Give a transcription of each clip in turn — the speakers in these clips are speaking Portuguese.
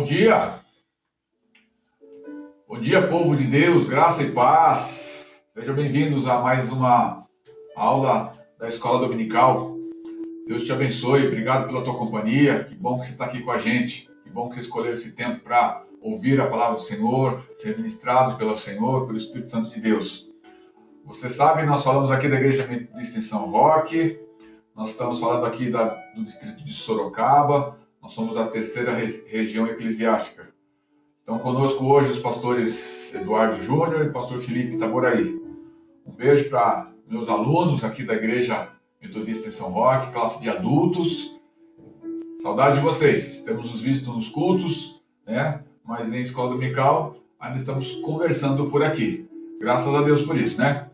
dia! Bom dia, povo de Deus, graça e paz. Sejam bem-vindos a mais uma aula da Escola Dominical. Deus te abençoe, obrigado pela tua companhia. Que bom que você está aqui com a gente. Que bom que você escolheu esse tempo para ouvir a palavra do Senhor, ser ministrado pelo Senhor, pelo Espírito Santo de Deus. Você sabe, nós falamos aqui da Igreja Metodista em São Roque, nós estamos falando aqui do distrito de Sorocaba, nós somos a terceira região eclesiástica. Estão conosco hoje os pastores Eduardo Júnior e pastor Felipe Itaboraí. Um beijo para meus alunos aqui da Igreja Metodista em São Roque, classe de adultos. Saudade de vocês. Temos os visto nos cultos, né? Mas em escola dominical ainda estamos conversando por aqui. Graças a Deus por isso, né?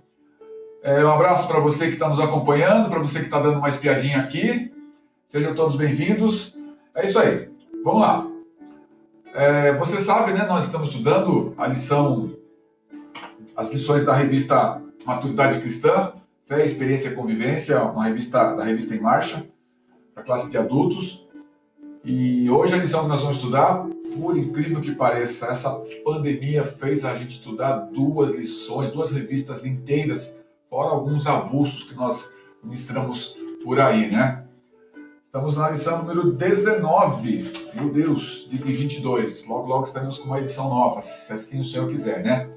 Um abraço para você que está nos acompanhando, para você que está dando uma espiadinha aqui. Sejam todos bem-vindos. É isso aí. Vamos lá. Você sabe, né? Nós estamos estudando as lições da revista Maturidade Cristã, Fé, Experiência e Convivência, da revista Em Marcha, da classe de adultos. E hoje a lição que nós vamos estudar, por incrível que pareça, essa pandemia fez a gente estudar duas revistas inteiras, fora alguns avulsos que nós ministramos por aí, né? Estamos na lição número 19, meu Deus, de 22. Logo, logo estaremos com uma edição nova, se assim o Senhor quiser, né?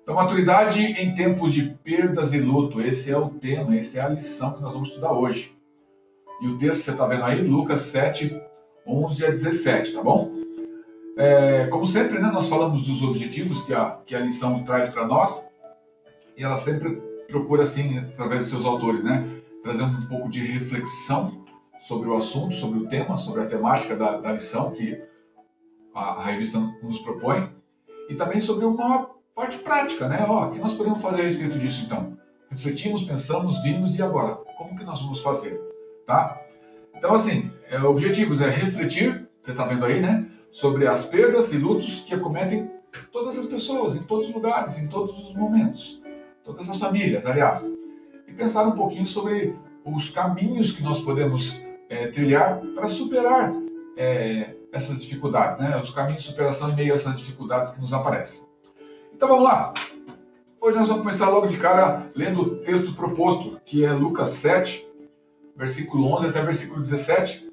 Então, maturidade em tempos de perdas e luto. Esse é o tema, essa é a lição que nós vamos estudar hoje. E o texto que você está vendo aí, Lucas 7, 11 a 17, tá bom? Como sempre, né, nós falamos dos objetivos que a lição traz para nós. E ela sempre procura, assim, através dos seus autores, né, trazer um pouco de reflexão sobre o assunto, sobre o tema, sobre a temática da lição que a revista nos propõe. E também sobre uma parte prática, né? O que nós podemos fazer a respeito disso, então? Refletimos, pensamos, vimos e agora? Como que nós vamos fazer? Tá? Então, assim, objetivos é refletir, você está vendo aí, né? Sobre as perdas e lutos que acometem todas as pessoas, em todos os lugares, em todos os momentos. Todas as famílias, aliás. E pensar um pouquinho sobre os caminhos que nós podemos trilhar para superar essas dificuldades, né? Os caminhos de superação em meio a essas dificuldades que nos aparecem. Então vamos lá. Hoje nós vamos começar logo de cara lendo o texto proposto, que é Lucas 7, versículo 11 até versículo 17.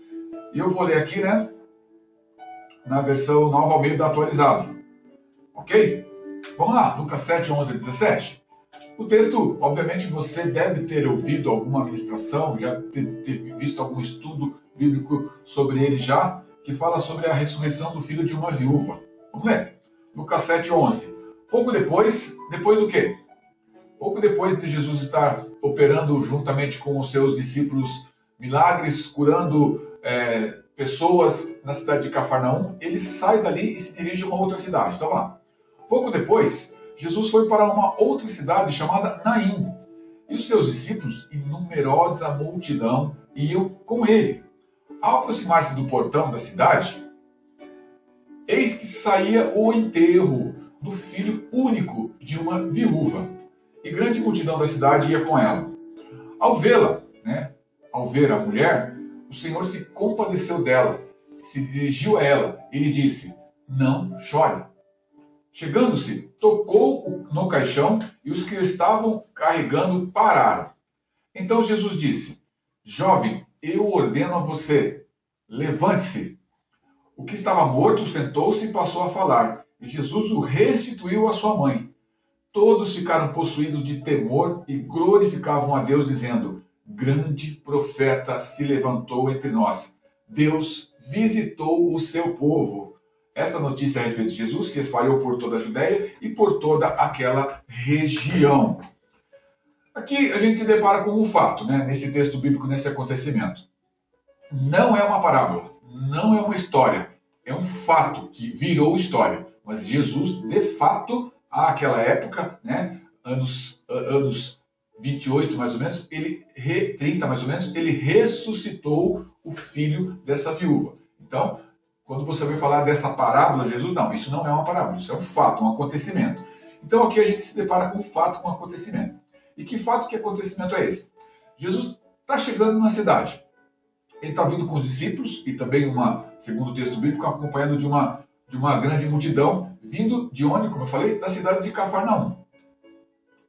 E eu vou ler aqui, né? Na versão Nova Almeida atualizada. Ok? Vamos lá, Lucas 7, 11 a 17. O texto, obviamente, você deve ter ouvido alguma ministração, já ter visto algum estudo bíblico sobre ele já, que fala sobre a ressurreição do filho de uma viúva. Vamos ler. Lucas 7, 11. Pouco depois do quê? Pouco depois de Jesus estar operando juntamente com os seus discípulos milagres, curando pessoas na cidade de Cafarnaum, ele sai dali e se dirige a uma outra cidade. Então, lá. Pouco depois, Jesus foi para uma outra cidade chamada Naim. E os seus discípulos e numerosa multidão iam com ele. Ao aproximar-se do portão da cidade, eis que saía o enterro do filho único de uma viúva. E grande multidão da cidade ia com ela. Ao vê-la, ao ver a mulher, o Senhor se compadeceu dela, se dirigiu a ela e lhe disse: não chore. Chegando-se, tocou no caixão e os que o estavam carregando pararam. Então Jesus disse: jovem, eu ordeno a você, levante-se. O que estava morto sentou-se e passou a falar, e Jesus o restituiu à sua mãe. Todos ficaram possuídos de temor e glorificavam a Deus, dizendo: grande profeta se levantou entre nós. Deus visitou o seu povo. Esta notícia a respeito de Jesus se espalhou por toda a Judéia e por toda aquela região. Aqui a gente se depara com um fato, né, nesse texto bíblico, nesse acontecimento. Não é uma parábola, não é uma história, é um fato que virou história. Mas Jesus, de fato, àquela época, né, anos 28 mais ou menos, 30 mais ou menos, ele ressuscitou o filho dessa viúva. Então, quando você vai falar dessa parábola de Jesus, não, isso não é uma parábola, isso é um fato, um acontecimento. Então aqui a gente se depara com um fato, com um acontecimento. E que fato, que acontecimento é esse? Jesus está chegando na cidade. Ele está vindo com os discípulos e também, segundo o texto bíblico, acompanhado de uma de uma grande multidão, vindo de onde, como eu falei, da cidade de Cafarnaum.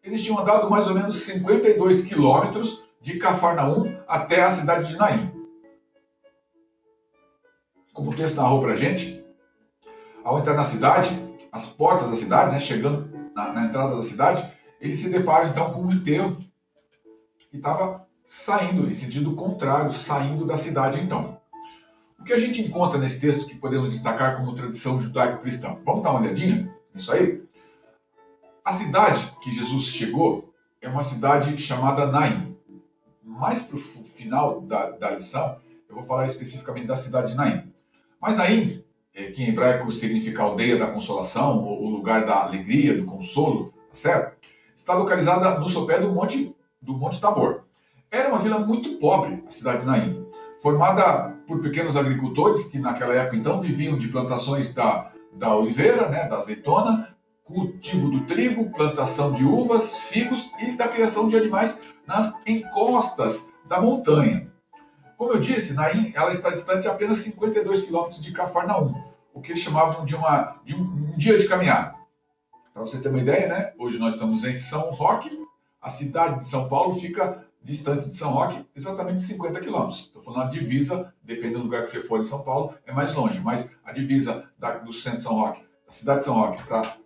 Eles tinham andado mais ou menos 52 quilômetros de Cafarnaum até a cidade de Naim. Como o texto narrou para a gente, ao entrar na cidade, as portas da cidade, né, chegando na entrada da cidade, eles se deparam então com um enterro que estava saindo, em sentido contrário, saindo da cidade então. O que a gente encontra nesse texto que podemos destacar como tradição judaico-cristã? Vamos dar uma olhadinha nisso aí? A cidade que Jesus chegou é uma cidade chamada Naim. Mais para o final da lição, eu vou falar especificamente da cidade de Naim. Mas Naim, que em hebraico significa aldeia da consolação, ou lugar da alegria, do consolo, tá certo? Está localizada no sopé do Monte Tabor. Era uma vila muito pobre, a cidade de Naim, formada por pequenos agricultores que naquela época então viviam de plantações da oliveira, né, da azeitona, cultivo do trigo, plantação de uvas, figos e da criação de animais nas encostas da montanha. Como eu disse, Naim ela está distante apenas 52 quilômetros de Cafarnaum, o que eles chamavam de um dia de caminhada. Para você ter uma ideia, né? Hoje nós estamos em São Roque, a cidade de São Paulo fica distante de São Roque exatamente 50 quilômetros. Estou falando a divisa, dependendo do lugar que você for em São Paulo, é mais longe, mas a divisa do centro de São Roque, da cidade de São Roque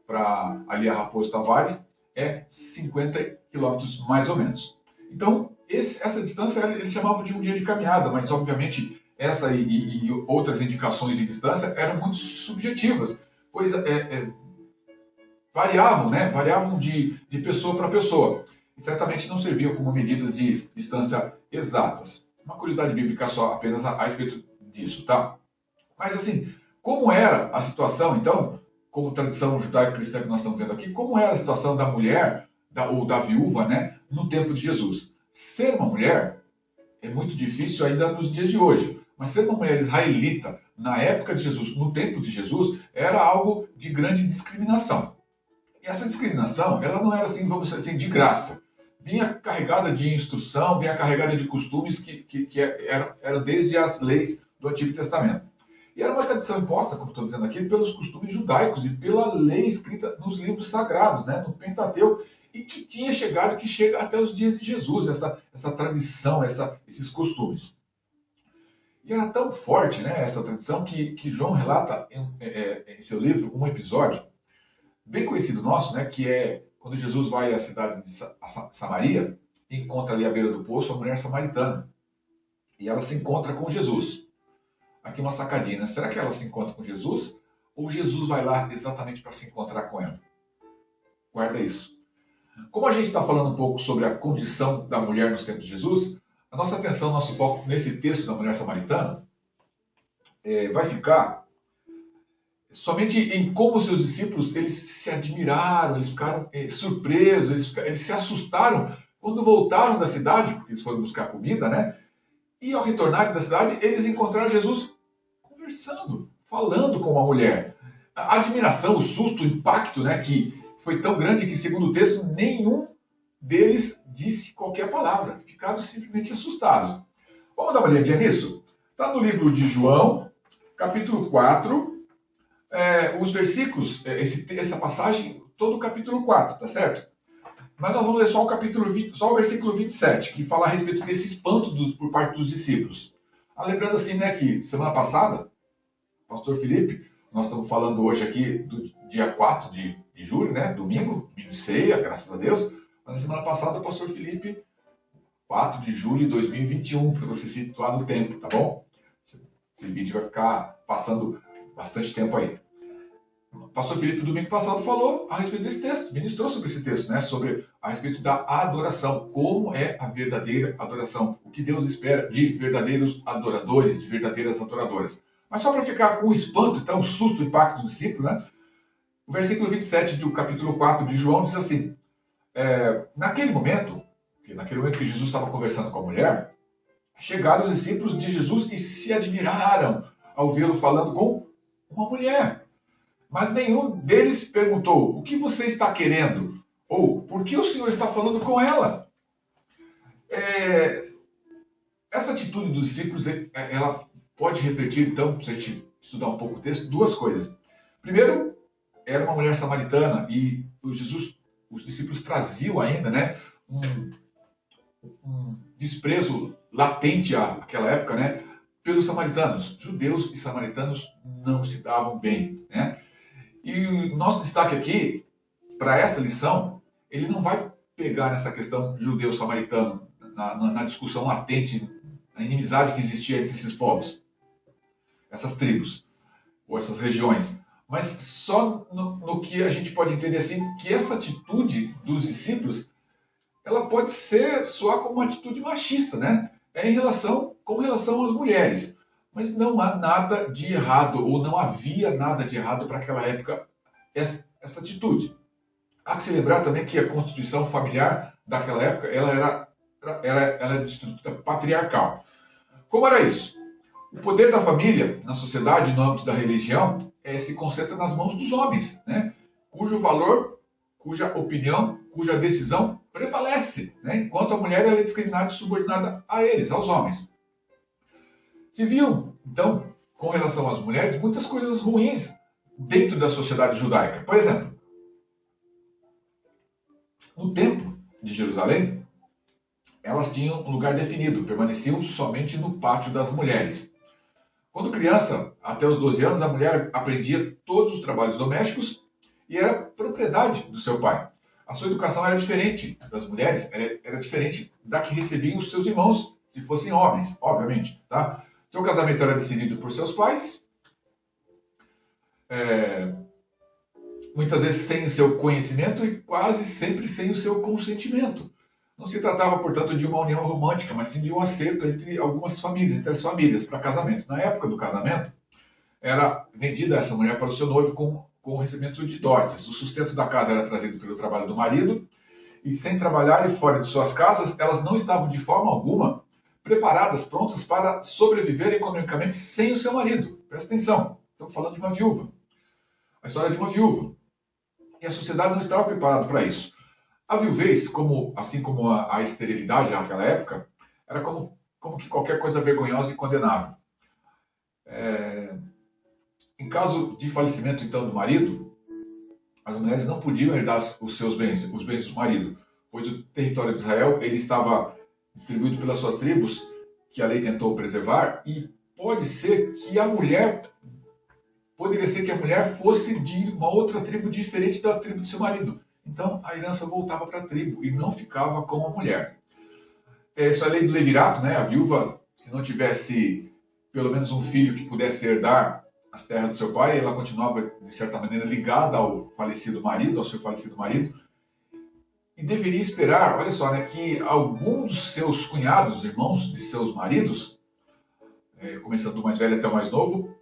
para ali a Raposo Tavares, é 50 quilômetros mais ou menos. Então, essa distância eles chamavam de um dia de caminhada, mas obviamente essa e outras indicações de distância eram muito subjetivas, pois variavam, né? Variavam de pessoa para pessoa. E certamente não serviam como medidas de distância exatas. Uma curiosidade bíblica só apenas a respeito disso, tá? Mas assim, como era a situação, então, como tradição judaico-cristã que nós estamos vendo aqui, como era a situação da mulher, ou da viúva, né, no tempo de Jesus? Ser uma mulher é muito difícil ainda nos dias de hoje, mas ser uma mulher israelita na época de Jesus, no tempo de Jesus, era algo de grande discriminação. E essa discriminação, ela não era assim, vamos dizer assim, de graça. Vinha carregada de instrução, vinha carregada de costumes que eram desde as leis do Antigo Testamento. E era uma tradição imposta, como estou dizendo aqui, pelos costumes judaicos e pela lei escrita nos livros sagrados, né, no Pentateuco, e que tinha chegado, que chega até os dias de Jesus, essa tradição, esses costumes. E era tão forte, né, essa tradição que João relata em seu livro um episódio bem conhecido nosso, né, que é quando Jesus vai à cidade de Samaria e encontra ali à beira do poço a mulher samaritana. E ela se encontra com Jesus. Aqui uma sacadinha, né? Será que ela se encontra com Jesus? Ou Jesus vai lá exatamente para se encontrar com ela? Guarda isso. Como a gente está falando um pouco sobre a condição da mulher nos tempos de Jesus, a nossa atenção, nosso foco nesse texto da mulher samaritana vai ficar somente em como os seus discípulos eles se admiraram, eles ficaram surpresos, eles se assustaram quando voltaram da cidade, porque eles foram buscar comida, né? E ao retornarem da cidade, eles encontraram Jesus conversando, falando com uma mulher. A admiração, o susto, o impacto, né, que foi tão grande que, segundo o texto, nenhum deles disse qualquer palavra. Ficaram simplesmente assustados. Vamos dar uma olhadinha nisso? Está no livro de João, capítulo 4, os versículos, essa passagem, todo o capítulo 4, tá certo? Mas nós vamos ler só o versículo 27, que fala a respeito desse espanto por parte dos discípulos. Lembrando assim, né, que semana passada, o pastor Felipe, nós estamos falando hoje aqui do dia 4 de julho, né, domingo de ceia, graças a Deus, mas na semana passada o pastor Felipe, 4 de julho de 2021, para você se situar no tempo, tá bom? Esse vídeo vai ficar passando bastante tempo aí. O pastor Felipe, domingo passado, falou a respeito desse texto, ministrou sobre esse texto, né, a respeito da adoração, como é a verdadeira adoração, o que Deus espera de verdadeiros adoradores, de verdadeiras adoradoras. Mas só para ficar com o espanto, então, o susto, o impacto do discípulo, né, o versículo 27 do capítulo 4 de João diz assim, naquele momento que Jesus estava conversando com a mulher, chegaram os discípulos de Jesus e se admiraram ao vê-lo falando com uma mulher. Mas nenhum deles perguntou, o que você está querendo? Ou, por que o Senhor está falando com ela? Essa atitude dos discípulos, ela pode refletir, então, se a gente estudar um pouco o texto, duas coisas. Primeiro, era uma mulher samaritana e os discípulos traziam ainda, né, um desprezo latente àquela época, né, pelos samaritanos. Judeus e samaritanos não se davam bem, né? E o nosso destaque aqui, para essa lição, ele não vai pegar nessa questão judeu-samaritano, na discussão latente, a inimizade que existia entre esses povos, essas tribos, ou essas regiões. Mas só no que a gente pode entender assim, que essa atitude dos discípulos, ela pode soar como uma atitude machista, né? Com relação às mulheres. Mas não há nada de errado, ou não havia nada de errado para aquela época, essa atitude. Há que se lembrar também que a constituição familiar daquela época, ela era de estrutura patriarcal. Como era isso? O poder da família na sociedade, no âmbito da religião, se concentra nas mãos dos homens, né? Cujo valor, cuja opinião, cuja decisão prevalece, né? Enquanto a mulher é discriminada e subordinada a eles, aos homens. Se viam, então, com relação às mulheres, muitas coisas ruins dentro da sociedade judaica. Por exemplo, no templo de Jerusalém, elas tinham um lugar definido, permaneciam somente no pátio das mulheres. Quando criança, até os 12 anos, a mulher aprendia todos os trabalhos domésticos e era propriedade do seu pai. A sua educação era diferente das mulheres, era diferente da que recebiam os seus irmãos, se fossem homens, obviamente. Tá? Seu casamento era decidido por seus pais, muitas vezes sem o seu conhecimento e quase sempre sem o seu consentimento. Não se tratava, portanto, de uma união romântica, mas sim de um acerto entre algumas famílias, entre as famílias, para casamento. Na época do casamento, era vendida essa mulher para o seu noivo com o recebimento de dotes. O sustento da casa era trazido pelo trabalho do marido, e sem trabalhar e fora de suas casas, elas não estavam de forma alguma preparadas, prontas para sobreviver economicamente sem o seu marido. Presta atenção, estamos falando de uma viúva. A história de uma viúva. E a sociedade não estava preparada para isso. A viuvez, assim como a esterilidade naquela época, era como que qualquer coisa vergonhosa e condenável. Em caso de falecimento, então, do marido, as mulheres não podiam herdar os seus bens, os bens do marido, pois o território de Israel ele estava distribuído pelas suas tribos, que a lei tentou preservar, e poderia ser que a mulher fosse de uma outra tribo diferente da tribo de seu marido. Então, a herança voltava para a tribo e não ficava com a mulher. Isso é a lei do levirato, né? A viúva, se não tivesse pelo menos um filho que pudesse herdar as terras do seu pai, ela continuava, de certa maneira, ligada ao seu falecido marido, e deveria esperar, olha só, né, que algum dos seus cunhados, irmãos de seus maridos, começando do mais velho até o mais novo,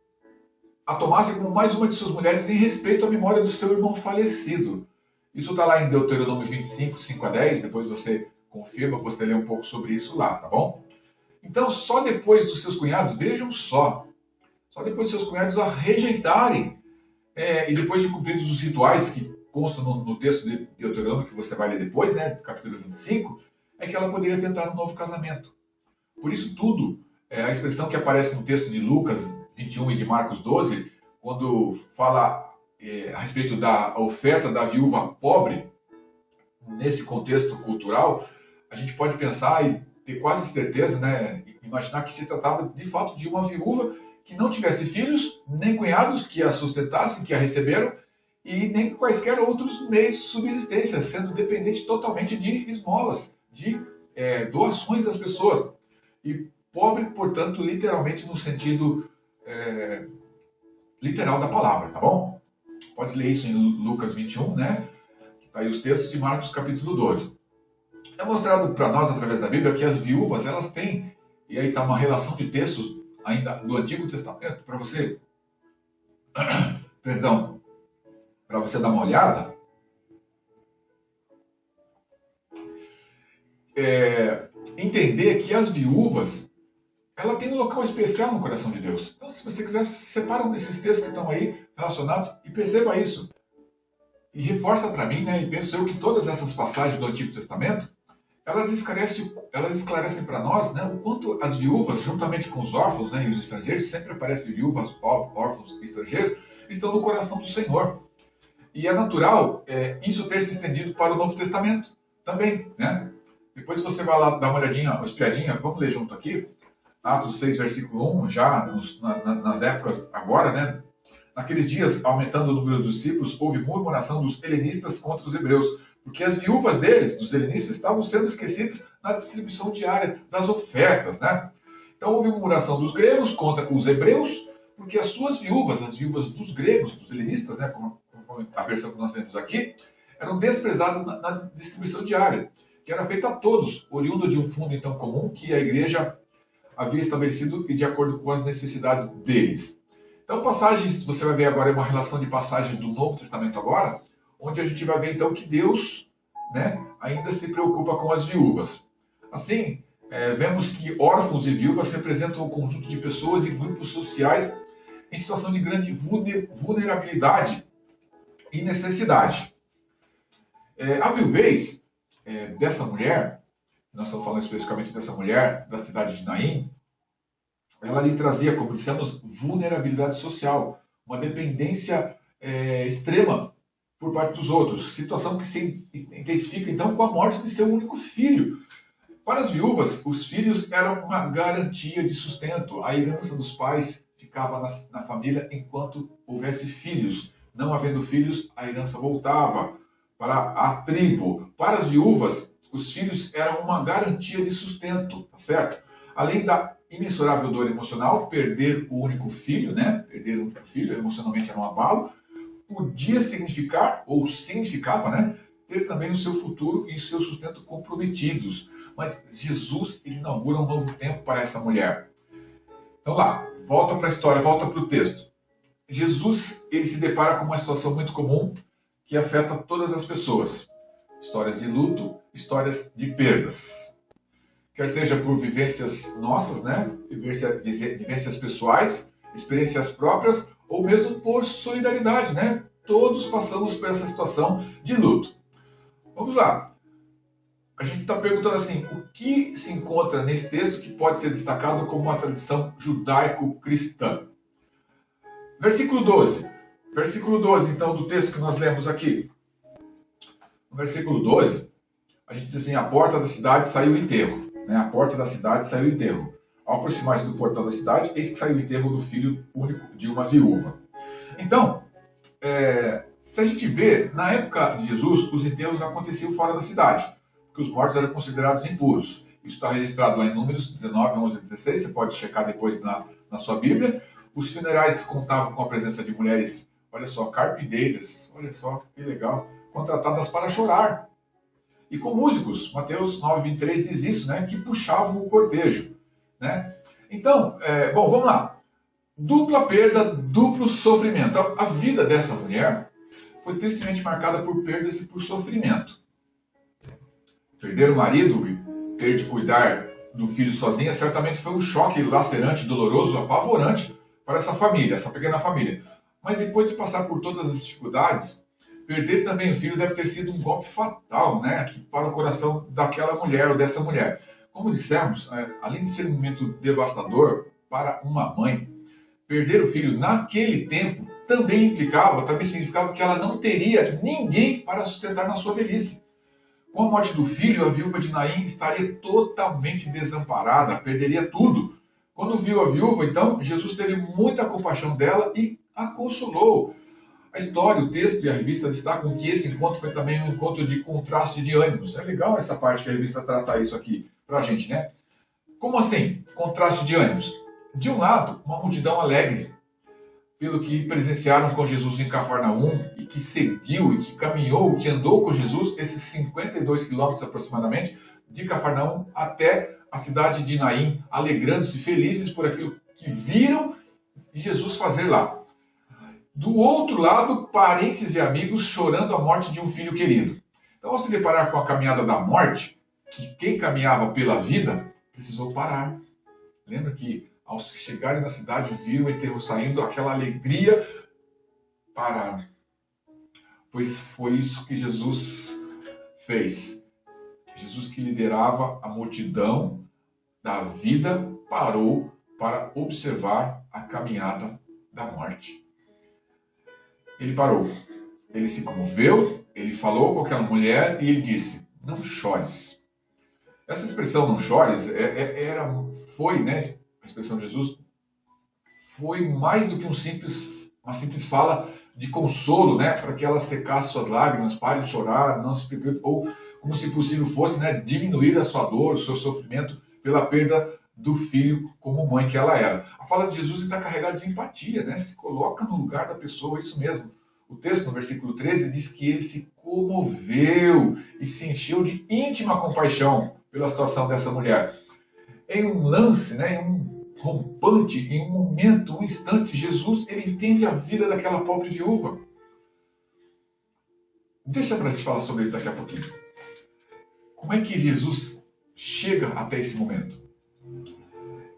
a tomasse como mais uma de suas mulheres em respeito à memória do seu irmão falecido. Isso está lá em Deuteronômio 25, 5 a 10, depois você confirma, você lê um pouco sobre isso lá, tá bom? Então, só depois dos seus cunhados, vejam só depois dos seus cunhados a rejeitarem, e depois de cumpridos os rituais que constam no texto de Deuteronômio, que você vai ler depois, né, capítulo 25, é que ela poderia tentar um novo casamento. Por isso tudo, a expressão que aparece no texto de Lucas 21 e de Marcos 12, quando fala a respeito da oferta da viúva pobre, nesse contexto cultural, a gente pode pensar e ter quase certeza, né, imaginar que se tratava de fato de uma viúva que não tivesse filhos, nem cunhados que a sustentassem, que a receberam, e nem quaisquer outros meios de subsistência, sendo dependente totalmente de esmolas, de doações das pessoas. E pobre, portanto, literalmente no sentido literal da palavra, tá bom? Pode ler isso em Lucas 21, né? Tá aí os textos de Marcos capítulo 12. É mostrado para nós, através da Bíblia, que as viúvas, elas têm, e aí está uma relação de textos ainda do Antigo Testamento, para você, perdão, para você dar uma olhada, entender que as viúvas, ela tem um local especial no coração de Deus. Então, se você quiser, separa um desses textos que estão aí relacionados e perceba isso. E reforça para mim, né, e penso eu, que todas essas passagens do Antigo Testamento, elas esclarecem para nós, né, o quanto as viúvas, juntamente com os órfãos, né, e os estrangeiros, sempre aparecem viúvas, órfãos e estrangeiros, estão no coração do Senhor. E é natural isso ter se estendido para o Novo Testamento também, né? Depois você vai lá dar uma olhadinha, uma espiadinha, vamos ler junto aqui, Atos 6, versículo 1, já nas épocas agora, né? Naqueles dias, aumentando o número dos discípulos, houve murmuração dos helenistas contra os hebreus, porque as viúvas deles, dos helenistas, estavam sendo esquecidas na distribuição diária das ofertas, né? Então houve murmuração dos gregos contra os hebreus, porque as suas viúvas, as viúvas dos gregos, dos helenistas, né, conforme a versão que nós temos aqui, eram desprezadas na distribuição diária, que era feita a todos, oriundo de um fundo então comum que a igreja havia estabelecido e de acordo com as necessidades deles. Então, passagens, você vai ver agora uma relação de passagens do Novo Testamento agora, onde a gente vai ver então que Deus, né, ainda se preocupa com as viúvas. Assim, vemos que órfãos e viúvas representam um conjunto de pessoas e grupos sociais em situação de grande vulnerabilidade e necessidade. A viuvez dessa mulher, nós estamos falando especificamente dessa mulher da cidade de Naim, ela lhe trazia, como dissemos, vulnerabilidade social, uma dependência extrema por parte dos outros, situação que se intensifica então com a morte de seu único filho. Para as viúvas, os filhos eram uma garantia de sustento. A herança dos pais ficava na família enquanto houvesse filhos. Não havendo filhos, a herança voltava para a tribo. Para as viúvas, os filhos eram uma garantia de sustento, tá certo? Além da imensurável dor emocional, perder o único filho, né? Perder o único filho, emocionalmente era um abalo, podia significar, ou significava, né? Ter também o seu futuro e o seu sustento comprometidos. Mas Jesus ele inaugura um novo tempo para essa mulher. Então lá, volta para a história, volta para o texto. Jesus ele se depara com uma situação muito comum que afeta todas as pessoas. Histórias de luto, histórias de perdas. Quer seja por vivências nossas, né? Vivências pessoais, experiências próprias, ou mesmo por solidariedade, né? Todos passamos por essa situação de luto. Vamos lá. A gente está perguntando assim, o que se encontra nesse texto que pode ser destacado como uma tradição judaico-cristã? Versículo 12. Versículo 12, então, do texto que nós lemos aqui. No versículo 12, a gente diz assim, a porta da cidade saiu o enterro. Né? A porta da cidade saiu o enterro. Ao aproximar-se do portão da cidade, eis que saiu o enterro do filho único de uma viúva. Então, se a gente vê, na época de Jesus, os enterros aconteciam fora da cidade, porque os mortos eram considerados impuros. Isso está registrado lá em Números 19, 11 e 16, você pode checar depois na sua Bíblia. Os funerais contavam com a presença de mulheres, olha só, carpideiras, olha só, que legal, contratadas para chorar. E com músicos, Mateus 9, 23 diz isso, né, que puxavam o cortejo. Né? Então, bom, vamos lá. Dupla perda, duplo sofrimento. Então, a vida dessa mulher foi tristemente marcada por perdas e por sofrimento. Perder o marido e ter de cuidar do filho sozinha certamente foi um choque lacerante, doloroso, apavorante para essa família, essa pequena família. Mas depois de passar por todas as dificuldades, perder também o filho deve ter sido um golpe fatal, né, para o coração daquela mulher ou dessa mulher. Como dissemos, além de ser um momento devastador para uma mãe, perder o filho naquele tempo também significava que ela não teria ninguém para sustentar na sua velhice. Com a morte do filho, a viúva de Naim estaria totalmente desamparada, perderia tudo. Quando viu a viúva, então, Jesus teve muita compaixão dela e a consolou. A história, o texto e a revista destacam que esse encontro foi também um encontro de contraste de ânimos. É legal essa parte que a revista trata isso aqui pra gente, né? Como assim, contraste de ânimos? De um lado, uma multidão alegre, pelo que presenciaram com Jesus em Cafarnaum, e que seguiu, e que caminhou, que andou com Jesus, esses 52 quilômetros aproximadamente, de Cafarnaum até a cidade de Naim, alegrando-se, felizes por aquilo que viram Jesus fazer lá. Do outro lado, parentes e amigos chorando a morte de um filho querido. Então, ao se deparar com a caminhada da morte, que quem caminhava pela vida precisou parar. Lembra que ao chegarem na cidade, viram o enterro saindo, aquela alegria, pararam. Pois foi isso que Jesus fez. Jesus, que liderava a multidão da vida, parou para observar a caminhada da morte. ele parou. Ele se comoveu, ele falou com aquela mulher e ele disse: não chores. Essa expressão não chores foi, né, a expressão de Jesus, foi mais do que uma simples fala de consolo, né, para que ela secasse suas lágrimas, pare de chorar, não se preocupe, ou como se possível fosse, né, diminuir a sua dor, o seu sofrimento pela perda do filho como mãe que ela era. A fala de Jesus está carregada de empatia, né, se coloca no lugar da pessoa, é isso mesmo. O texto, no versículo 13, diz que ele se comoveu e se encheu de íntima compaixão pela situação dessa mulher. Em um lance, né, em um rompante, em um momento, um instante, Jesus ele entende a vida daquela pobre viúva. Deixa para te falar sobre isso daqui a pouquinho. Como é que Jesus chega até esse momento?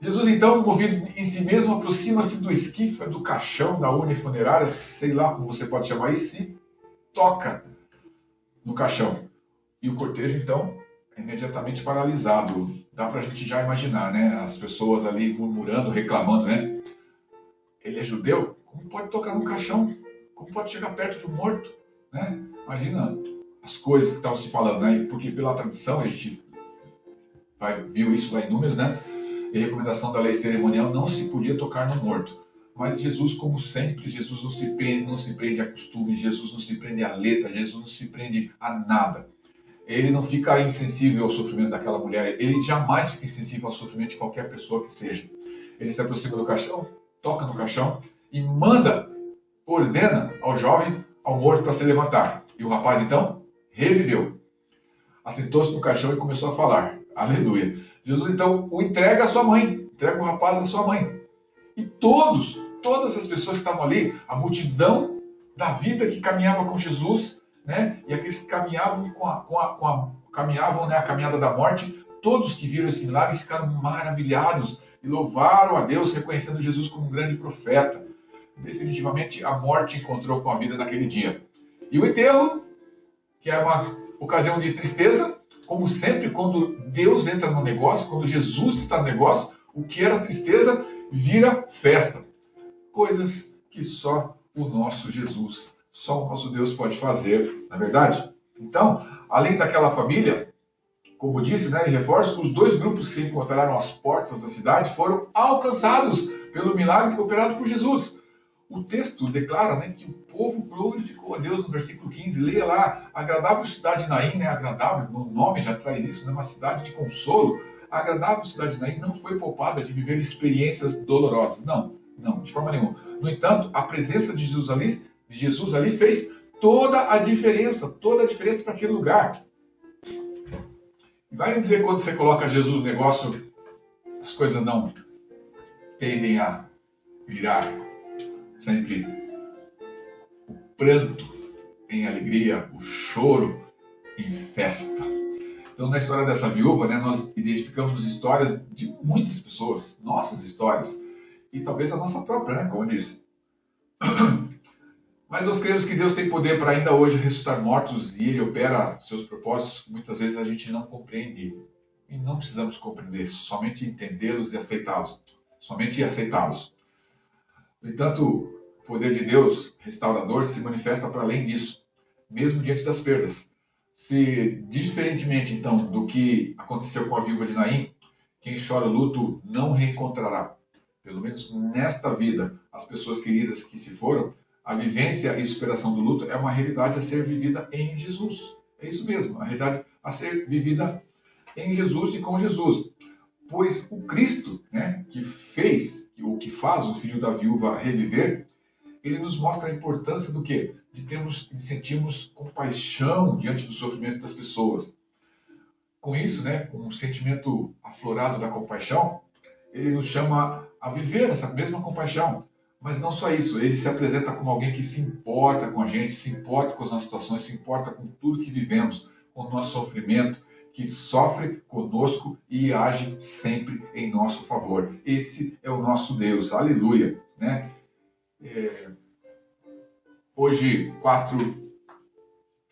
Jesus, então, movido em si mesmo, aproxima-se do esquife, do caixão, da urna funerária, sei lá como você pode chamar isso, e toca no caixão. E o cortejo, então, é imediatamente paralisado. Dá para a gente já imaginar, né? As pessoas ali murmurando, reclamando, né? Ele é judeu? Como pode tocar no caixão? Como pode chegar perto de um morto? Né? Imagina as coisas que estavam se falando, né? Porque pela tradição, a gente viu isso lá em Números, né? E a recomendação da lei cerimonial não se podia tocar no morto. Mas Jesus, como sempre, Jesus não se prende a costumes, Jesus não se prende a letra, Jesus não se prende a nada. Ele não fica insensível ao sofrimento daquela mulher, ele jamais fica insensível ao sofrimento de qualquer pessoa que seja. Ele se aproxima do caixão, toca no caixão e ordena ao jovem, ao morto, para se levantar. E o rapaz, então, reviveu. Assentou-se no caixão e começou a falar. Aleluia. Jesus, então, o entrega à sua mãe, entrega o rapaz à sua mãe. E todas as pessoas que estavam ali, a multidão da vida que caminhava com Jesus, né? E aqueles que caminhavam caminhavam, né, a caminhada da morte, todos que viram esse milagre ficaram maravilhados e louvaram a Deus, reconhecendo Jesus como um grande profeta. Definitivamente a morte encontrou com a vida naquele dia. E o enterro, que é uma ocasião de tristeza, como sempre quando Deus entra no negócio, quando Jesus está no negócio, o que era tristeza vira festa. Coisas que só o nosso Jesus, só o nosso Deus pode fazer, não é verdade? Então, além daquela família, como disse, né, e reforço, os dois grupos que se encontraram às portas da cidade foram alcançados pelo milagre operado por Jesus. O texto declara, né, que o povo glorificou a Deus no versículo 15. Leia lá, agradável cidade de Naim, né, agradável, no nome já traz isso, né, uma cidade de consolo. A agradável cidade de Naim não foi poupada de viver experiências dolorosas. Não, de forma nenhuma. No entanto, a presença de Jesus ali fez toda a diferença para aquele lugar. E vai me dizer, quando você coloca Jesus no negócio, as coisas não tendem a virar sempre o pranto em alegria, o choro em festa. Então, na história dessa viúva, né, nós identificamos histórias de muitas pessoas, nossas histórias, e talvez a nossa própria, né, como eu disse. Mas nós cremos que Deus tem poder para ainda hoje ressuscitar mortos e Ele opera seus propósitos que muitas vezes a gente não compreende. E não precisamos compreender, somente entendê-los e aceitá-los. Somente aceitá-los. No entanto, o poder de Deus, restaurador, se manifesta para além disso, mesmo diante das perdas. Se, diferentemente, então, do que aconteceu com a viúva de Naim, quem chora o luto não reencontrará, pelo menos nesta vida, as pessoas queridas que se foram. A vivência e superação do luto é uma realidade a ser vivida em Jesus. É isso mesmo, a realidade a ser vivida em Jesus e com Jesus. Pois o Cristo, né, que faz o filho da viúva reviver, ele nos mostra a importância do quê? De sentirmos compaixão diante do sofrimento das pessoas. Com isso, né, com um sentimento aflorado da compaixão, ele nos chama a viver essa mesma compaixão. Mas não só isso, ele se apresenta como alguém que se importa com a gente, se importa com as nossas situações, se importa com tudo que vivemos, com o nosso sofrimento, que sofre conosco e age sempre em nosso favor. Esse é o nosso Deus, aleluia. Né? Hoje, 4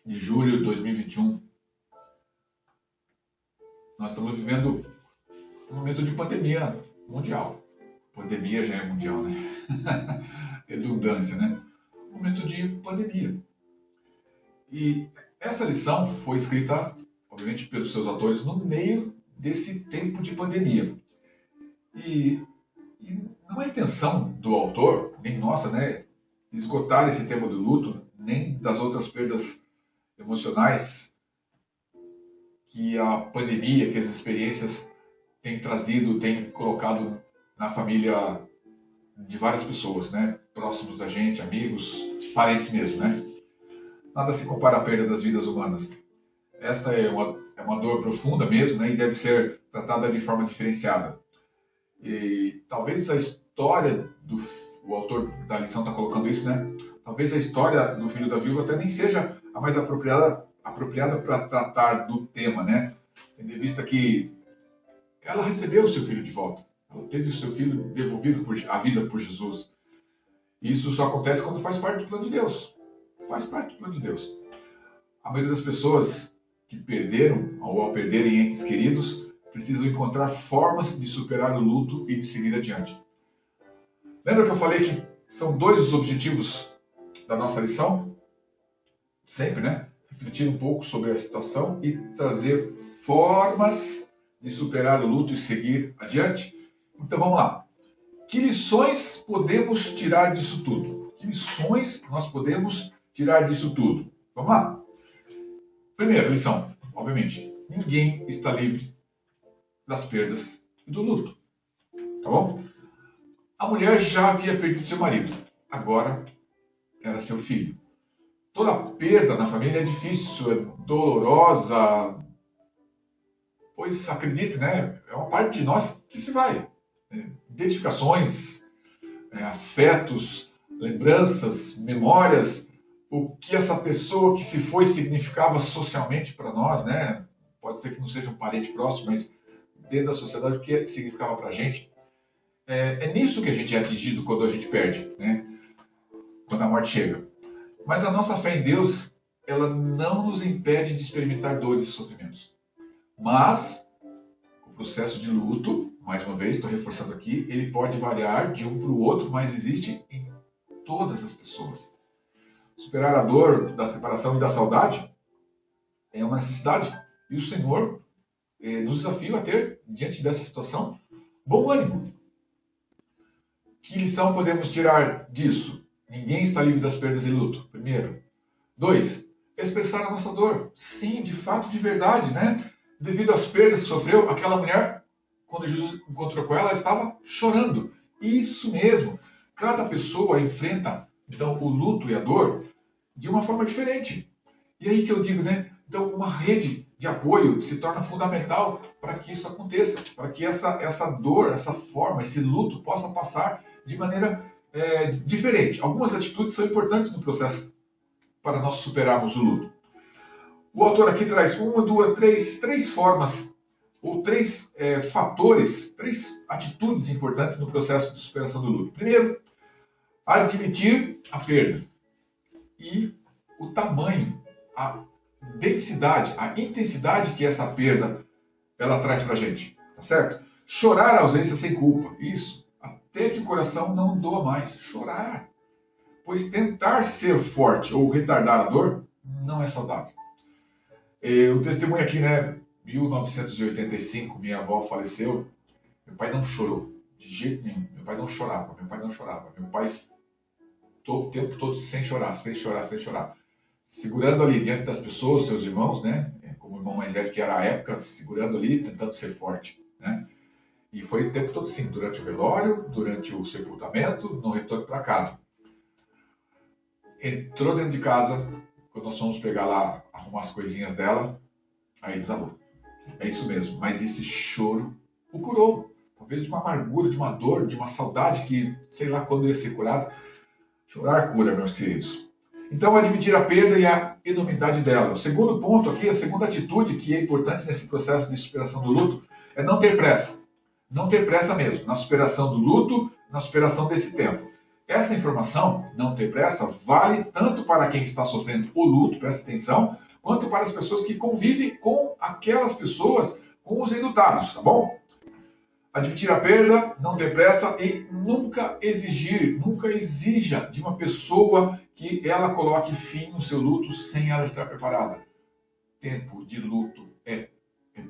de julho de 2021, nós estamos vivendo um momento de pandemia mundial. Pandemia já é mundial, né? Redundância, né? momento de pandemia. E essa lição foi escrita, obviamente, pelos seus autores no meio desse tempo de pandemia. E não é intenção do autor, nem nossa, né, esgotar esse tema do luto, nem das outras perdas emocionais que a pandemia, que as experiências têm trazido, têm colocado na família de várias pessoas, né, próximos da gente, amigos, parentes mesmo, né. Nada se compara à perda das vidas humanas. Esta é uma dor profunda mesmo, né, e deve ser tratada de forma diferenciada. E talvez a história o autor da lição está colocando isso, né? Talvez a história do filho da viúva até nem seja a mais apropriada para tratar do tema, né? Tendo em vista que ela recebeu o seu filho de volta. Ela teve o seu filho devolvido à vida por Jesus. Isso só acontece quando faz parte do plano de Deus. Faz parte do plano de Deus. A maioria das pessoas que perderam ou ao perderem entes queridos precisam encontrar formas de superar o luto e de seguir adiante. Lembra que eu falei que são dois os objetivos da nossa lição? Sempre, né? Refletir um pouco sobre a situação e trazer formas de superar o luto e seguir adiante. Então vamos lá. Que lições podemos tirar disso tudo? Que lições nós podemos tirar disso tudo? Vamos lá. Primeira lição, obviamente, ninguém está livre das perdas e do luto. Tá bom? A mulher já havia perdido seu marido, agora era seu filho. Toda perda na família é difícil, é dolorosa, pois acredite, né? É uma parte de nós que se vai. Identificações, afetos, lembranças, memórias, o que essa pessoa que se foi significava socialmente para nós, né? Pode ser que não seja um parente próximo, mas dentro da sociedade, o que significava para a gente. É nisso que a gente é atingido quando a gente perde, né? Quando a morte chega. Mas a nossa fé em Deus, ela não nos impede de experimentar dores e sofrimentos. Mas o processo de luto, mais uma vez, estou reforçando aqui, ele pode variar de um para o outro, mas existe em todas as pessoas. Superar a dor da separação e da saudade é uma necessidade. E o Senhor nos desafia a ter, diante dessa situação, bom ânimo. Que lição podemos tirar disso? Ninguém está livre das perdas e luto, primeiro. 2. Expressar a nossa dor. Sim, de fato, de verdade, né? Devido às perdas que sofreu, aquela mulher, quando Jesus encontrou com ela estava chorando. Isso mesmo. Cada pessoa enfrenta, então, o luto e a dor de uma forma diferente. E aí que eu digo, né? Então, uma rede de apoio se torna fundamental para que isso aconteça, para que essa dor, essa forma, esse luto possa passar de maneira diferente. Algumas atitudes são importantes no processo para nós superarmos o luto. O autor aqui traz três formas, ou três fatores, três atitudes importantes no processo de superação do luto. Primeiro, admitir a perda e o tamanho, a densidade, a intensidade que essa perda ela traz para a gente, tá certo? Chorar a ausência sem culpa, isso, até que o coração não doa mais, chorar. Pois tentar ser forte ou retardar a dor não é saudável. O testemunho aqui, né, 1985, minha avó faleceu, meu pai não chorou, de jeito nenhum, meu pai não chorava, meu pai o tempo todo sem chorar, segurando ali diante das pessoas, seus irmãos, né, como o irmão mais velho que era a época, segurando ali, tentando ser forte, né, e foi o tempo todo assim, durante o velório, durante o sepultamento, no retorno para casa. Entrou dentro de casa, quando nós fomos pegar lá, arrumar as coisinhas dela, aí desabou. É isso mesmo, mas esse choro o curou. Talvez de uma amargura, de uma dor, de uma saudade que, sei lá quando ia ser curada. Chorar cura, meus queridos. Então, admitir a perda e a enormidade dela. O segundo ponto aqui, a segunda atitude que é importante nesse processo de superação do luto, é não ter pressa. Não ter pressa mesmo, na superação do luto, na superação desse tempo. Essa informação, não ter pressa, vale tanto para quem está sofrendo o luto, presta atenção, quanto para as pessoas que convivem com aquelas pessoas, com os enlutados, tá bom? Admitir a perda, não ter pressa e nunca exija de uma pessoa que ela coloque fim no seu luto sem ela estar preparada. Tempo de luto é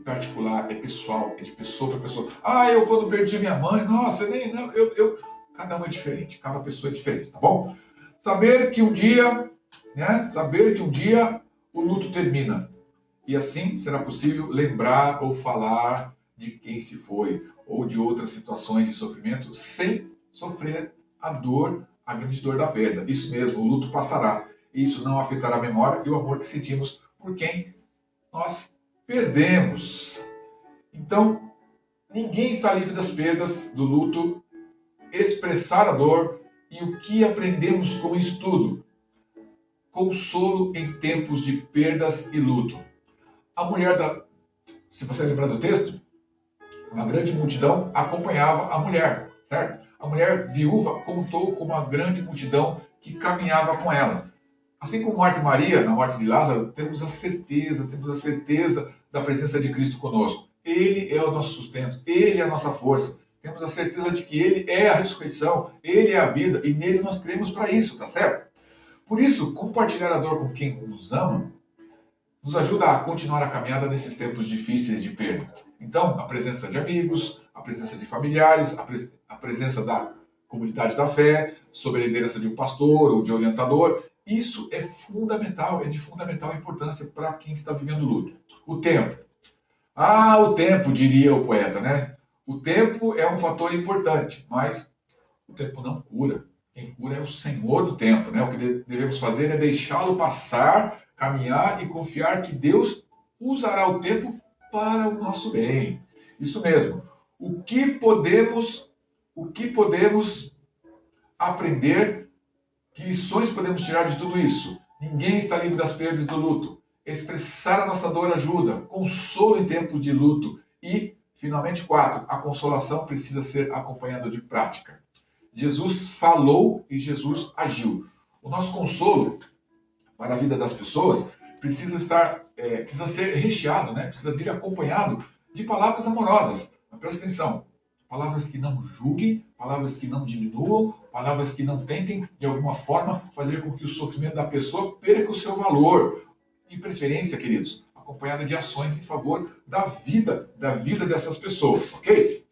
particular, é pessoal, é de pessoa para pessoa. Eu quando perdi minha mãe, nossa, cada um é diferente, cada pessoa é diferente, tá bom? Saber que um dia o luto termina. E assim será possível lembrar ou falar de quem se foi, ou de outras situações de sofrimento, sem sofrer a grande dor da perda. Isso mesmo, o luto passará. E isso não afetará a memória e o amor que sentimos por quem nós perdemos. Então, ninguém está livre das perdas, do luto, expressar a dor e o que aprendemos com isso tudo. Consolo em tempos de perdas e luto. A mulher se você lembrar do texto, uma grande multidão acompanhava a mulher, certo? A mulher viúva contou com uma grande multidão que caminhava com ela. Assim como Marta e Maria, na morte de Lázaro, temos a certeza da presença de Cristo conosco. Ele é o nosso sustento, Ele é a nossa força. Temos a certeza de que Ele é a ressurreição, Ele é a vida, e nele nós cremos para isso, tá certo? Por isso, compartilhar a dor com quem nos ama nos ajuda a continuar a caminhada nesses tempos difíceis de perda. Então, a presença de amigos, a presença de familiares, a presença da comunidade da fé, sob a liderança de um pastor ou de orientador, isso é fundamental, é de fundamental importância para quem está vivendo luto. O tempo. O tempo, diria o poeta, né? O tempo é um fator importante, mas o tempo não cura. Quem cura é o Senhor do tempo, né? O que devemos fazer é deixá-lo passar, caminhar e confiar que Deus usará o tempo para o nosso bem. Isso mesmo. O que podemos aprender? Que lições podemos tirar de tudo isso? Ninguém está livre das perdas do luto. Expressar a nossa dor ajuda. Consolo em tempos de luto. E, finalmente, 4. A consolação precisa ser acompanhada de prática. Jesus falou e Jesus agiu. O nosso consolo para a vida das pessoas precisa ser recheado, né? Precisa vir acompanhado de palavras amorosas. Mas presta atenção. Palavras que não julguem, palavras que não diminuam, palavras que não tentem, de alguma forma, fazer com que o sofrimento da pessoa perca o seu valor. De preferência, queridos, acompanhada de ações em favor da vida dessas pessoas, ok?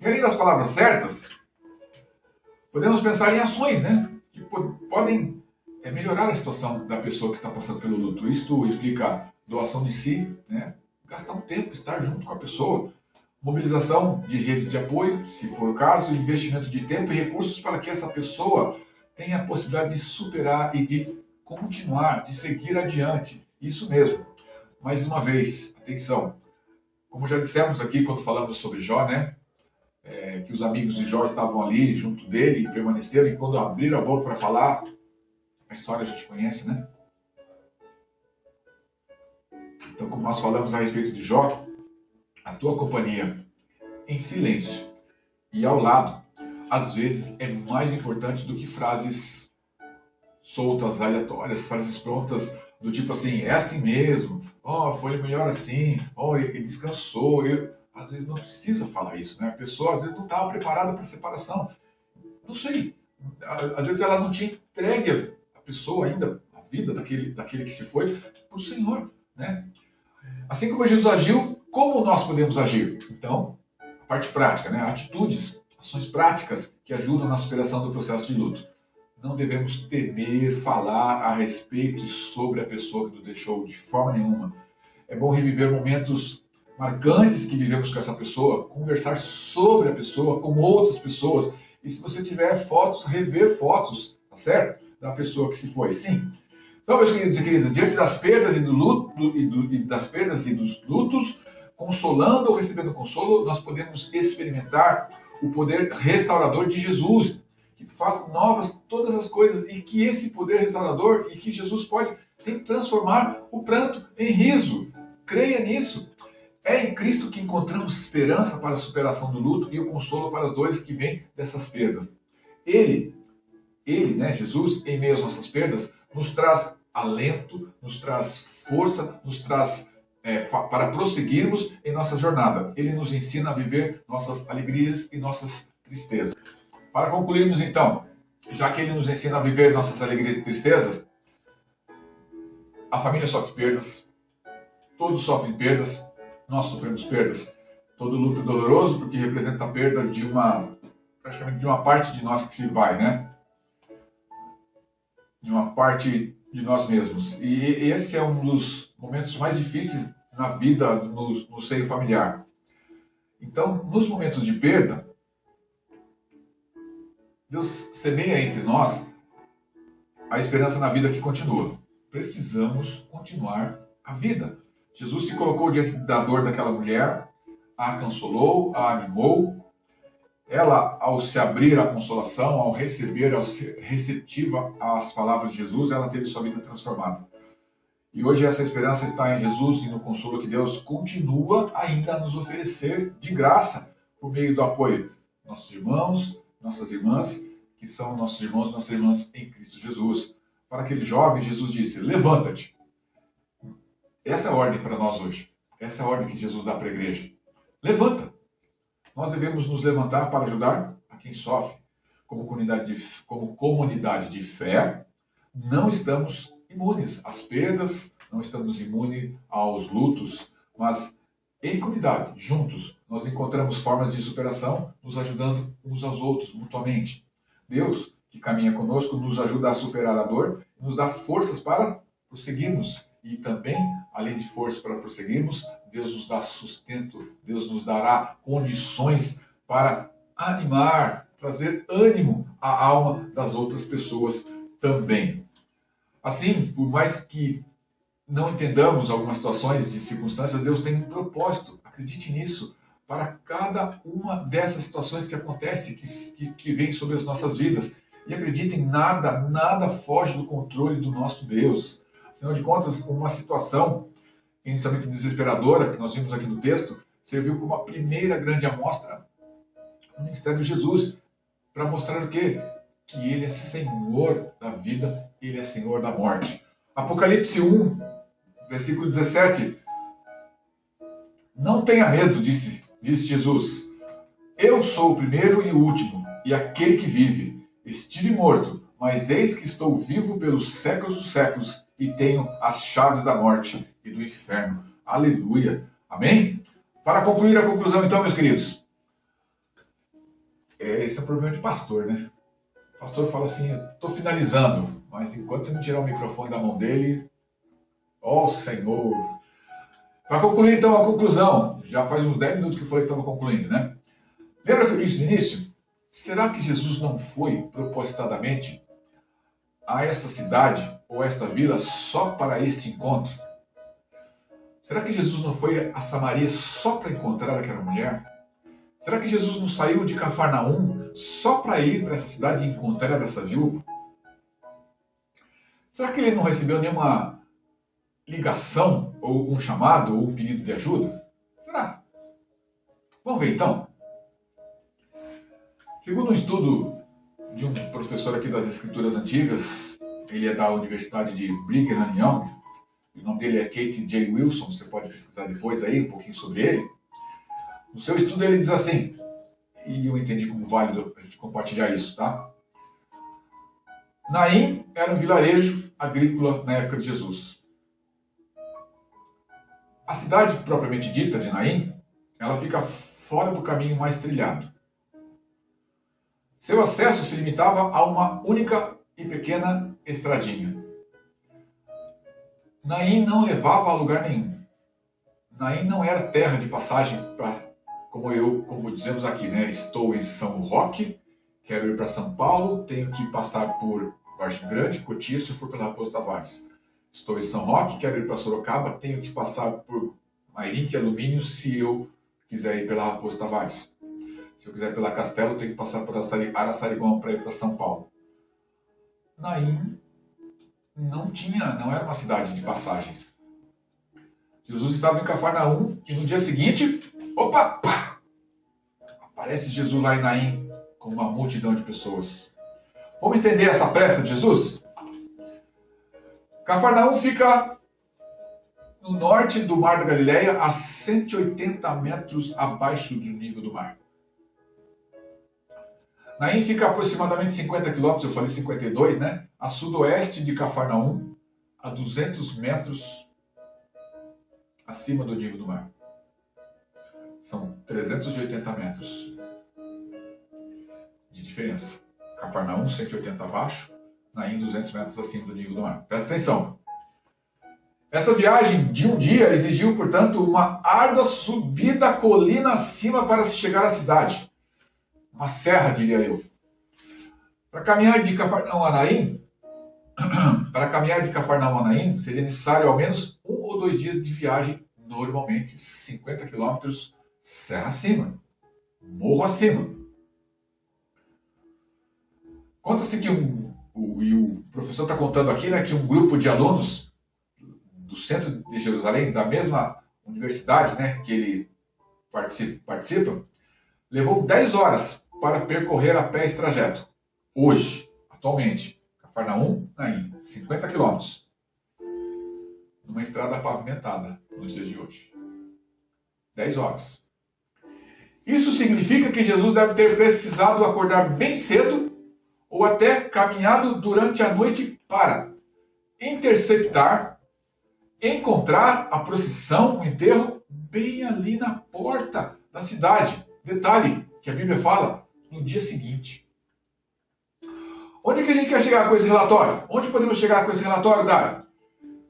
E além das palavras certas, podemos pensar em ações, né? Que podem melhorar a situação da pessoa que está passando pelo luto. Isto implica doação de si, né? Gastar um tempo, estar junto com a pessoa, mobilização de redes de apoio, se for o caso, investimento de tempo e recursos para que essa pessoa tenha a possibilidade de superar e de continuar, de seguir adiante. Isso mesmo. Mais uma vez, atenção. Como já dissemos aqui quando falamos sobre Jó, né? Que os amigos de Jó estavam ali junto dele e permaneceram, e quando abriram a boca para falar, a história a gente conhece, né? Então, como nós falamos a respeito de Jó, a tua companhia em silêncio e ao lado, às vezes é mais importante do que frases soltas, aleatórias, frases prontas do tipo assim, é assim mesmo, foi melhor assim, ele descansou. Às vezes não precisa falar isso, né? A pessoa às vezes não estava preparada para a separação. Não sei. Às vezes ela não tinha entregue a pessoa ainda, a vida daquele que se foi, para o Senhor, né? Assim como Jesus agiu, como nós podemos agir? Então, a parte prática, né? Atitudes, ações práticas que ajudam na superação do processo de luto. Não devemos temer falar a respeito sobre a pessoa que nos deixou de forma nenhuma. É bom reviver momentos marcantes que vivemos com essa pessoa, conversar sobre a pessoa com outras pessoas. E se você tiver fotos, rever fotos, tá certo? Da pessoa que se foi. Sim. Então, meus queridos e queridas, diante das perdas e dos lutos, consolando ou recebendo consolo, nós podemos experimentar o poder restaurador de Jesus, que faz novas todas as coisas, e que esse poder restaurador, e que Jesus pode sim transformar o pranto em riso. Creia nisso. É em Cristo que encontramos esperança para a superação do luto e o consolo para as dores que vêm dessas perdas. Ele, né, Jesus, em meio às nossas perdas, nos traz alento, nos traz força, nos traz para prosseguirmos em nossa jornada. Ele nos ensina a viver nossas alegrias e nossas tristezas. Para concluirmos, então, já que ele nos ensina a viver nossas alegrias e tristezas, a família sofre perdas, todos sofrem perdas, nós sofremos perdas. Todo luto é doloroso porque representa a perda de praticamente de uma parte de nós que se vai, né? De uma parte de nós mesmos. E esse é um dos momentos mais difíceis na vida, no seio familiar. Então, nos momentos de perda, Deus semeia entre nós a esperança na vida que continua. Precisamos continuar a vida. Jesus se colocou diante da dor daquela mulher, a consolou, a animou. Ela, ao se abrir à consolação, ao receber, ao ser receptiva às palavras de Jesus, ela teve sua vida transformada. E hoje essa esperança está em Jesus e no consolo que Deus continua ainda a nos oferecer de graça, por meio do apoio. Nossos irmãos, nossas irmãs, que são nossos irmãos e nossas irmãs em Cristo Jesus. Para aquele jovem, Jesus disse, levanta-te. Essa é a ordem para nós hoje. Essa é a ordem que Jesus dá para a igreja. Levanta. Nós devemos nos levantar para ajudar a quem sofre. Como comunidade de fé, não estamos imunes às perdas, não estamos imunes aos lutos, mas em comunidade, juntos, nós encontramos formas de superação, nos ajudando uns aos outros, mutuamente. Deus, que caminha conosco, nos ajuda a superar a dor, nos dá forças para prosseguirmos. E também, além de forças para prosseguirmos, Deus nos dá sustento, Deus nos dará condições para animar, trazer ânimo à alma das outras pessoas também. Assim, por mais que não entendamos algumas situações e circunstâncias, Deus tem um propósito. Acredite nisso. Para cada uma dessas situações que acontecem, que vem sobre as nossas vidas. E acreditem, nada foge do controle do nosso Deus. Afinal de contas, uma situação inicialmente desesperadora, que nós vimos aqui no texto, serviu como a primeira grande amostra do ministério de Jesus. Para mostrar o quê? Que Ele é Senhor da vida, Ele é Senhor da morte. Apocalipse 1, versículo 17. Não tenha medo, disse Jesus. Eu sou o primeiro e o último, e aquele que vive. Estive morto, mas eis que estou vivo pelos séculos dos séculos, e tenho as chaves da morte e do inferno. Aleluia. Amém? Para concluir a conclusão, então, meus queridos. Esse é o problema de pastor, né? O pastor fala assim, estou finalizando, mas enquanto você não tirar o microfone da mão dele, ó Senhor. Para concluir, então, a conclusão. Já faz uns 10 minutos que eu falei que estava concluindo, né? Lembra que eu disse no início? Será que Jesus não foi propositadamente a esta cidade ou esta vila só para este encontro? Será que Jesus não foi a Samaria só para encontrar aquela mulher? Será que Jesus não saiu de Cafarnaum só para ir para essa cidade e encontrar essa viúva? Será que ele não recebeu nenhuma ligação, ou um chamado, ou um pedido de ajuda? Será? Vamos ver então. Segundo um estudo de um professor aqui das Escrituras Antigas, ele é da Universidade de Brigham Young, o nome dele é Kate J. Wilson, você pode pesquisar depois aí um pouquinho sobre ele. No seu estudo ele diz assim, e eu entendi como válido a gente compartilhar isso, tá? Naim era um vilarejo agrícola na época de Jesus. A cidade propriamente dita de Naim, ela fica fora do caminho mais trilhado. Seu acesso se limitava a uma única e pequena estradinha. Naim não levava a lugar nenhum. Naim não era terra de passagem para, como dizemos aqui, né? Estou em São Roque, quero ir para São Paulo, tenho que passar por Vargem Grande, Cotia, se eu for pela Raposo Tavares. Estou em São Roque, quero ir para Sorocaba, tenho que passar por Mairink, Alumínio, se eu quiser ir pela Raposo Tavares. Se eu quiser ir pela Castelo, tenho que passar por Araçariguama para ir para São Paulo. Naim não era uma cidade de passagens. Jesus estava em Cafarnaum e no dia seguinte, pá! Aparece Jesus lá em Naim com uma multidão de pessoas. Vamos entender essa pressa de Jesus? Cafarnaum fica no norte do Mar da Galileia, a 180 metros abaixo do nível do mar. Naim fica a aproximadamente 50 quilômetros, eu falei 52, né? A sudoeste de Cafarnaum, a 200 metros acima do nível do mar. São 380 metros de diferença. Cafarnaum, 180 abaixo, Naim, 200 metros acima do nível do mar. Presta atenção. Essa viagem de um dia exigiu, portanto, uma árdua subida a colina acima para se chegar à cidade. Uma serra, diria eu. Para caminhar de Cafarnaum a Naim, seria necessário ao menos 1 ou 2 dias de viagem, normalmente 50 quilômetros, serra acima, morro acima. Conta-se que o professor está contando aqui, né, que um grupo de alunos do centro de Jerusalém, da mesma universidade, né, que ele participa, levou 10 horas para percorrer a pé esse trajeto. Hoje, atualmente, Cafarnaum, Naim, 50 quilômetros. Numa estrada pavimentada nos dias de hoje. 10 horas. Isso significa que Jesus deve ter precisado acordar bem cedo ou até caminhado durante a noite para interceptar, encontrar a procissão, o enterro, bem ali na porta da cidade. Detalhe que a Bíblia fala no dia seguinte. Onde que a gente quer chegar com esse relatório? Onde podemos chegar com esse relatório, Dário?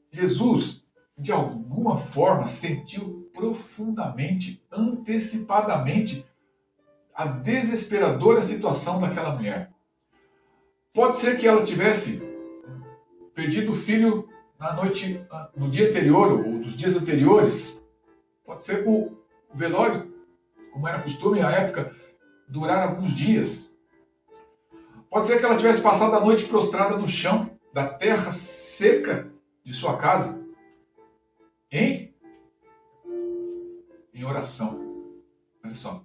Jesus, de alguma forma, sentiu profundamente, antecipadamente, a desesperadora situação daquela mulher. Pode ser que ela tivesse perdido o filho no dia anterior ou nos dias anteriores. Pode ser que o velório, como era costume na época, durar alguns dias. Pode ser que ela tivesse passado a noite prostrada no chão da terra seca de sua casa. Em oração. Olha só.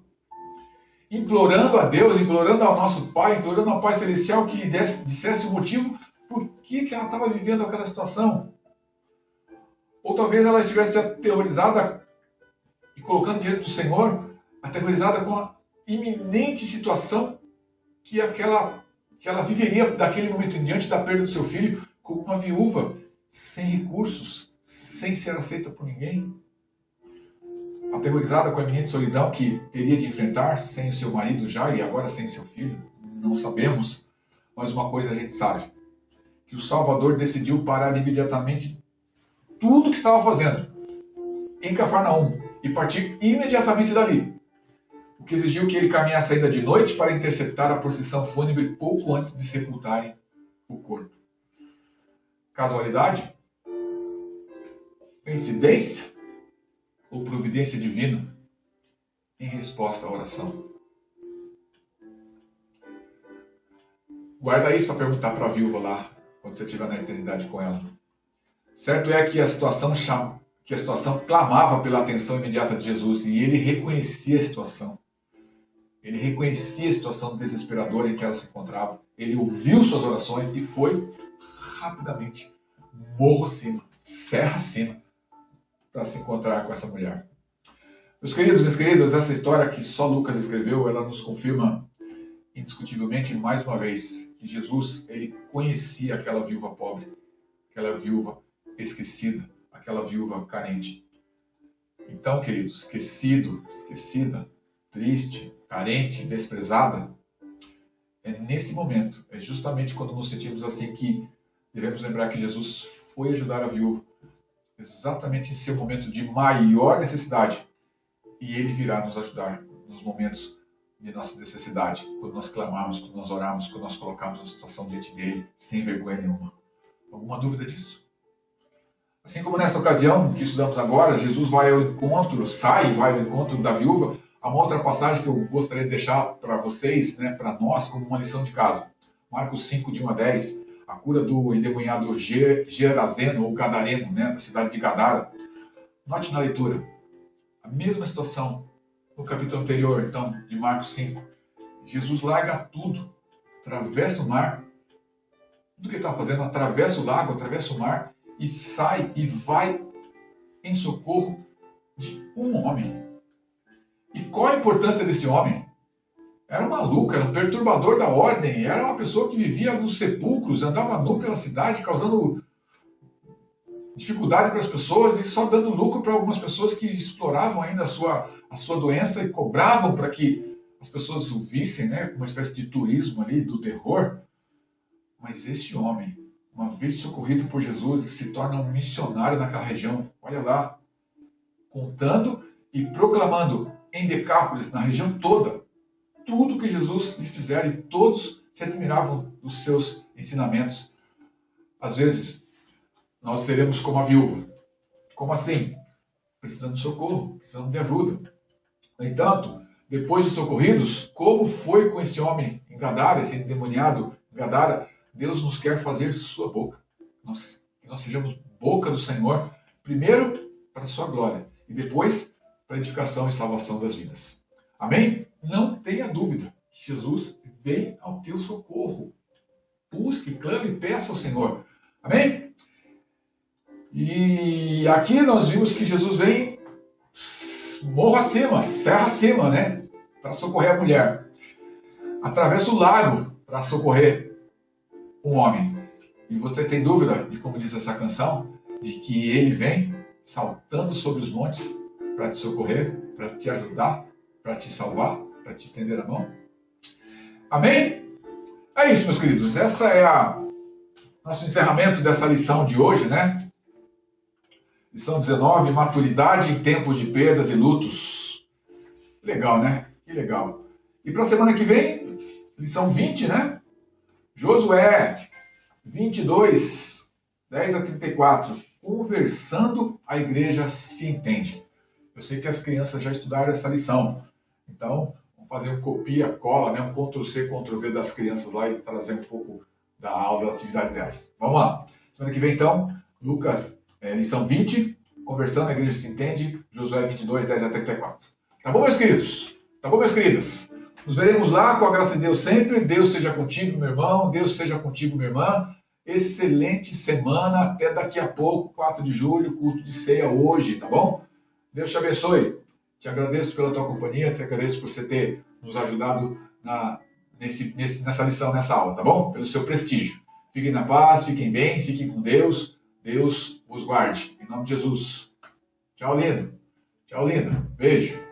Implorando a Deus, implorando ao nosso Pai, implorando ao Pai Celestial que lhe dissesse o motivo por que ela estava vivendo aquela situação. Ou talvez ela estivesse aterrorizada e colocando diante do Senhor, aterrorizada com a iminente situação que ela viveria daquele momento em diante da perda do seu filho, como uma viúva, sem recursos, sem ser aceita por ninguém. Aterrorizada com a iminente solidão que teria de enfrentar sem o seu marido já e agora sem seu filho. Não sabemos, mas uma coisa a gente sabe, que o Salvador decidiu parar imediatamente tudo o que estava fazendo em Cafarnaum e partir imediatamente dali. O que exigiu que ele caminhasse ainda de noite para interceptar a procissão fúnebre pouco antes de sepultarem o corpo. Casualidade? Coincidência? Ou providência divina em resposta à oração? Guarda isso para perguntar para a viúva lá, quando você estiver na eternidade com ela. Certo é que a situação clamava pela atenção imediata de Jesus e ele reconhecia a situação. Ele reconhecia a situação desesperadora em que ela se encontrava. Ele ouviu suas orações e foi rapidamente, morro acima, serra acima, para se encontrar com essa mulher. Meus queridos, minhas queridas, essa história que só Lucas escreveu, ela nos confirma indiscutivelmente mais uma vez que Jesus, ele conhecia aquela viúva pobre, aquela viúva esquecida, aquela viúva carente. Então, queridos, esquecida, triste, carente, desprezada, é nesse momento, é justamente quando nos sentimos assim que devemos lembrar que Jesus foi ajudar a viúva, exatamente em seu momento de maior necessidade, e ele virá nos ajudar nos momentos de nossa necessidade, quando nós clamarmos, quando nós orarmos, quando nós colocarmos a situação diante dele, sem vergonha nenhuma. Alguma dúvida disso? Assim como nessa ocasião que estudamos agora, Jesus vai ao encontro da viúva. Há uma outra passagem que eu gostaria de deixar para vocês, né, para nós, como uma lição de casa. Marcos 5, de 1 a 10, a cura do endemoniado Gerazeno, ou Gadareno, né, da cidade de Gadara. Note na leitura, a mesma situação no capítulo anterior, então, de Marcos 5. Jesus larga tudo, atravessa o mar, tudo que ele estava fazendo, atravessa o lago, atravessa o mar, e sai e vai em socorro de um homem. E qual a importância desse homem? Era um maluco, era um perturbador da ordem, era uma pessoa que vivia nos sepulcros, andava nu pela cidade, causando dificuldade para as pessoas e só dando lucro para algumas pessoas que exploravam ainda a sua doença e cobravam para que as pessoas o vissem, né, uma espécie de turismo ali do terror. Mas este homem, uma vez socorrido por Jesus, se torna um missionário naquela região. Olha lá, contando e proclamando em Decápolis, na região toda, tudo que Jesus lhe fizera, e todos se admiravam dos seus ensinamentos. Às vezes, nós seremos como a viúva. Como assim? Precisando de socorro, precisando de ajuda. No entanto, depois de socorridos, como foi com esse homem em Gadara, esse endemoniado em Gadara, Deus nos quer fazer sua boca. Que nós sejamos boca do Senhor, primeiro para a sua glória, e depois para a edificação e salvação das vidas. Amém? Não tenha dúvida que Jesus vem ao teu socorro. Busque, clame e peça ao Senhor. Amém? E aqui nós vimos que Jesus vem morro acima, serra acima, né? Para socorrer a mulher. Atravessa o lago para socorrer um homem. E você tem dúvida de como diz essa canção? De que ele vem saltando sobre os montes para te socorrer, para te ajudar, para te salvar, para te estender a mão? Amém? É isso, meus queridos. Essa é nosso encerramento dessa lição de hoje, né? Lição 19, maturidade em tempos de perdas e lutos. Legal, né? Que legal. E para a semana que vem, lição 20, né? Josué 22, 10 a 34. Conversando, a igreja se entende. Eu sei que as crianças já estudaram essa lição. Então, vamos fazer um copia, cola, né? Um Ctrl-C, Ctrl-V das crianças lá e trazer um pouco da aula, da atividade delas. Vamos lá. Semana que vem, então, Lucas, lição 20, conversando, a igreja se entende, Josué 22, 10 a 34. Tá bom, meus queridos? Tá bom, minhas queridas? Nos veremos lá, com a graça de Deus sempre. Deus seja contigo, meu irmão. Deus seja contigo, minha irmã. Excelente semana. Até daqui a pouco, 4 de julho, culto de ceia hoje, tá bom? Deus te abençoe. Te agradeço pela tua companhia, te agradeço por você ter nos ajudado nessa lição, nessa aula, tá bom? Pelo seu prestígio. Fiquem na paz, fiquem bem, fiquem com Deus. Deus vos guarde. Em nome de Jesus. Tchau, lindo. Tchau, linda. Beijo.